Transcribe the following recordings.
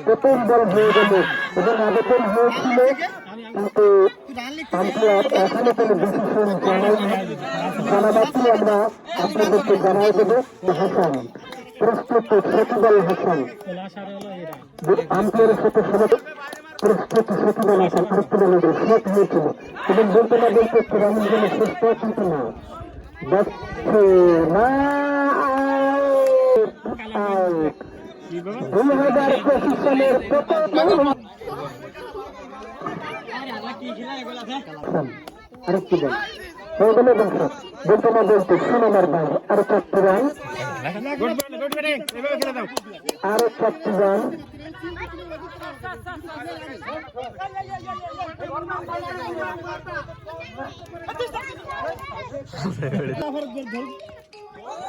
প্রথম বল হয়ে গেল এবং আবেদন হয়েছিল, কিন্তু আম্পায়ার এখনো কোনো ডিসিশন জানাবাচ্ছি আমরা আপনাদেরকে জানাই দেবো। হাসান প্রস্তুত, সকিবুল হাসান আম্পায়ারের সাথে সমাবেশ প্রস্তুত, সকিবুল হাসান আরেকটি বলে শট হয়েছিল এবং বলতে না বলতে রানির জন্য শেষ কিন্তু না যাচ্ছে না। 2025 সালের আরেকটি বল বলতে না বলতে সোনামার বাইরে আরো 4টি রান, আরো 4টি রান।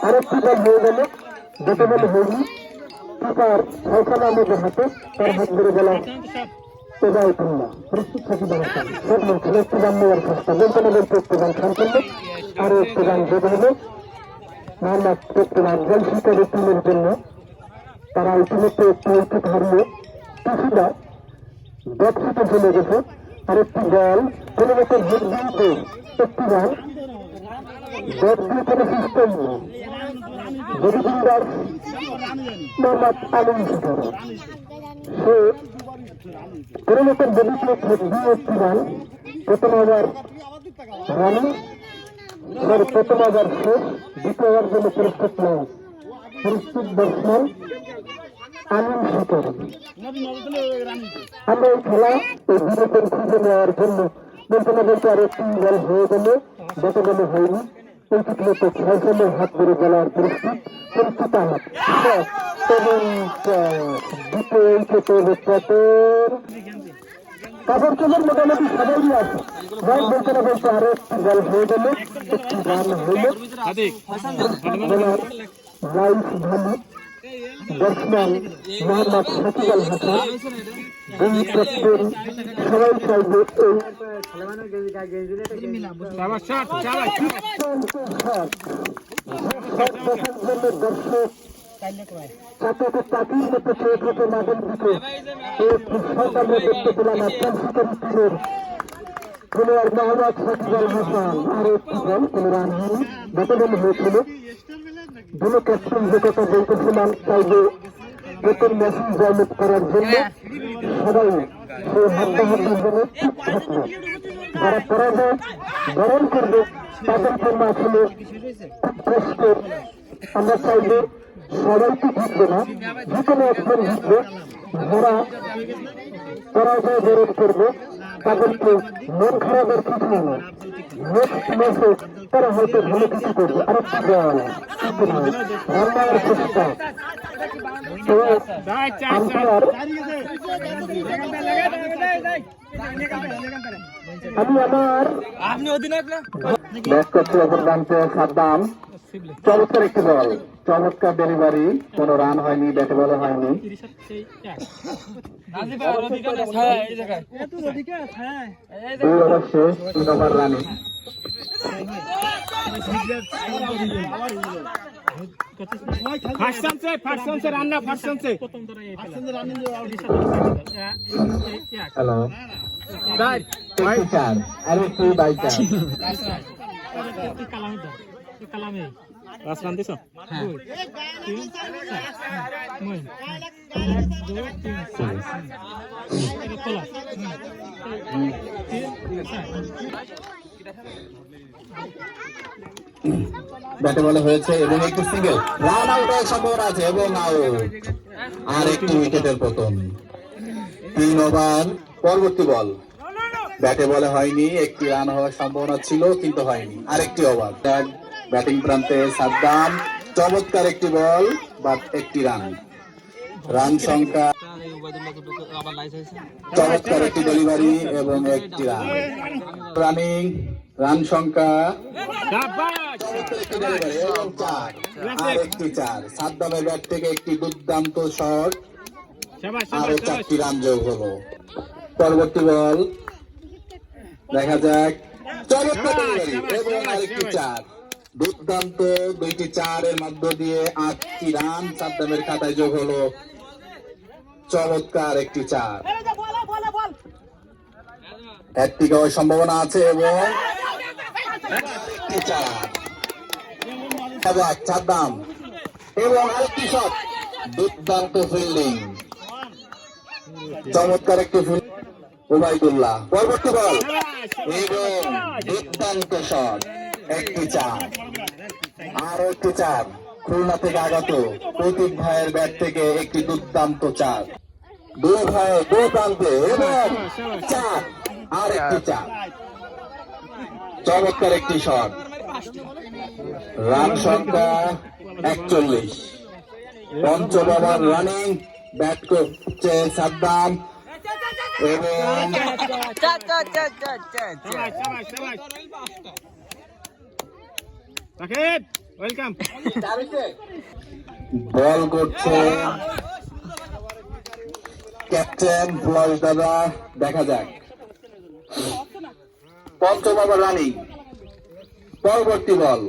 আরেকটি বল হয়ে গেল, দুটো বল হয়নি। কিপার ফয়সাল আহমেদের হাতে, তার হাত ধরে গেল প্রস্তুত সকিবুল হাসান। একটি রান নেওয়ার চেষ্টা, বলতে না বলতে একটি রান সম্পন্ন, আরো একটি রান যোগ হলো। মোহাম্মদ একটি রান গোল শিকারী টিমের জন্য। তারা ইতিমধ্যে একটি উইকেট হারিয়ে কিছুটা ব্যাটশিটে চলে গেছে। আরেকটি বল কোনো মতো ভোট দিতে একটি রান, ব্যাট দিয়ে কোনো সিস্টেম নেই। বডিবিল্ডার মোহাম্মদ আলম শিকার, সে কোনো মতো বডিতে ভোট দিয়ে একটি রান। প্রথম ওভার রানিং, প্রথম ওভার শেষ, দ্বিতীয় ওভার জন্য প্রস্তুত নয়। প্রস্তুত ব্যাটসম্যান আলম শিকার। আমরা এই খেলা এই বিনোদন খুঁজে নেওয়ার জন্য বলতে না বলতে আর একটি বল হয়ে গেল, যত বলে হয়নি। এই মতো ফয়সালের হাত ধরে গেলার প্রস্তুত হাত এবং দ্বিতীয় উইকেটের পতন। কাপড় চোপড় মোটামুটি সবাই আছে। রান বলতে না বলতে আরো একটি বল হয়ে গেল, একটি রান হইল। রাইস ভালু ব্যাটসম্যান মোহাম্মদ সকিবুল হাসান, দুই ক্যাপ্টেন সবাই চাইবে দর্শক চাচাকে চাকরির মতো চেয়ে থাকে মাদের দিকে। আমরা দেখতে পেলাম শিকারী টিমের প্লেয়ার মোহাম্মদ সকিবুল হাসান। আরো একটি বল, কোন রান হয়নি, গতবল হয়েছিল। দুটো ক্যাপ্টেন যে কথা বলতেছিলাম, চাইবে প্রথম ম্যাচে জয়লাভ করার জন্য সবাই সেই হাড্ডাহাড্ডির জন্য ঠিক থাকবে। যারা পরাজয় বরণ করবে তাদের জন্য আসলে খুব কষ্টের। আমরা চাইবে সবাইকে জিতবে না, যে কোনো একজন জিতবে। যারা পরাজয় বরণ করবে তাদেরকে মন খারাপের কিছু নয়, নেক্সট ম্যাচে তারা হয়তো ভালো কিছু করবে। আরেকটি বল রান্নার চেষ্টা, আম্পায়ার আমি আমার ব্যাট করছি অপর প্রান্তে সাদ্দাম। চমৎকার একটি বল, চমৎকার ডেলিভারি, কোনো রান হয়নি, ব্যাটে বলে হয়নি। দুই ওভার শেষ, 3 ওভার রানিং। হ্যালো পাঁচ রান দিছ? ব্যাটে বলে হয়েছে এবং একটি সিঙ্গেল, রান আউট হওয়ার সম্ভাবনা আছে এবং আউট। আর একটি উইকেটের পতন। 3 ওভার পরবর্তী বল, ব্যাটে বলে হয়নি, একটি রান হওয়ার সম্ভাবনা ছিল কিন্তু হয়নি। আরেকটি ওভার, ব্যাটিং প্রান্তে সাদ্দাম, চমৎকার একটি বল বাট একটি রান। রান সংখ্যা, চমৎকার একটি ডেলিভারি এবং একটি রান। রানিং, রান সংখ্যা আর একটি 4। সাদ্দামের ব্যাট থেকে একটি দুর্দান্ত শট, আরো 4টি রান যোগ হলো। পরবর্তী বল দেখা যাক, চমৎকার ডেলিভারি এবং আরেকটি 4। দুর্দান্ত 2টি 4 এর মধ্য দিয়ে 8টি রান সাদ্দামের খাতায় যোগ হলো। চমৎকার একটি চার, হ্যাটট্রিক হওয়ার সম্ভাবনা আছে এবং একটি চার, চারদাম এবং আরেকটি শট, দুর্দান্ত ফিল্ডিং, চমৎকার একটি ফিল্ডিং ওবাইদুল্লাহ। পরবর্তী বল এবং দুর্দান্ত শট, একটি চার, আরো একটি চার, খুলনা থেকে আগত প্রতীক ভাইয়ের ব্যাট থেকে একটি দুর্দান্ত চার, দুই ভাই দুই প্রান্তে এবং চার, আর একটি চার, চমৎকার একটি শট, রান সংখ্যা 41, পঞ্চম ওভার রানিং, ব্যাট করছে সাদ্দাম এবং ওয়েলকাম। বল করছে ক্যাপ্টেন ফ্লয় দাদা, দেখা যাক। পঞ্চম ওভার রানিং, পরবর্তী বল,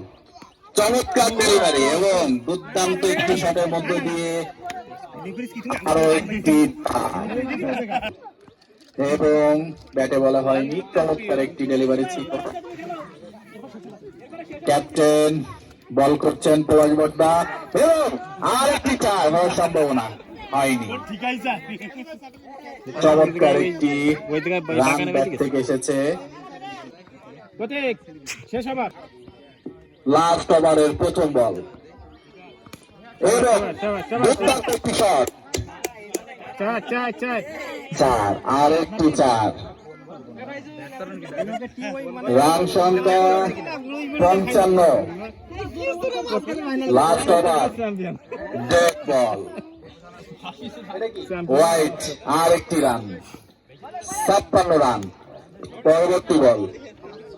চমৎকার ডেলিভারি এবং দুর্দান্ত একটি শটের মধ্য দিয়ে আরো একটি এবং ব্যাটে বলা হয়নি, চমৎকার একটি ডেলিভারি ছিল। ক্যাপ্টেন বল করছেন প্রবাস বর্দা এবং আর একটি চার হওয়ার সম্ভাবনা হয়নি। চমৎকার একটি রান ব্যাট থেকে এসেছে। লাস্ট ওভারের প্রথম বল এবং দুর্দান্ত একটি শট, চার, আর একটি চার, রান সংখ্যা 55, last over, dead ball, wide, আর একটি রান, 56 রান। পরবর্তী বল,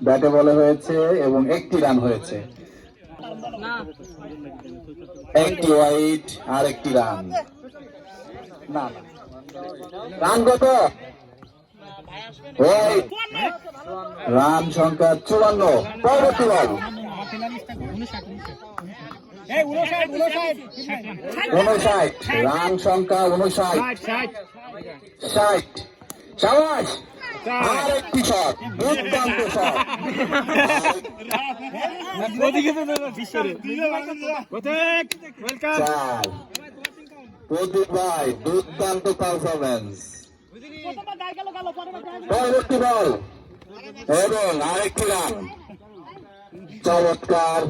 ব্যাটে বলে হয়েছে এবং একটি রান হয়েছে, একটি হোয়াইট, আর একটি রান, না রান কত? হোয়াইট, রান সংখ্যা 54। পরবর্তী বল 59, রান সংখ্যা 59, 60, সাবাস, আর একটি শট, দুর্দান্ত শট, চার, প্রদীপ ভাই দুর্দান্ত পারফরমেন্স। পরবর্তী বল এবং আরেকটি রান, চমৎকার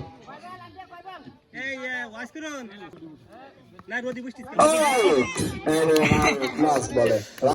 এবং লাস্ট বলে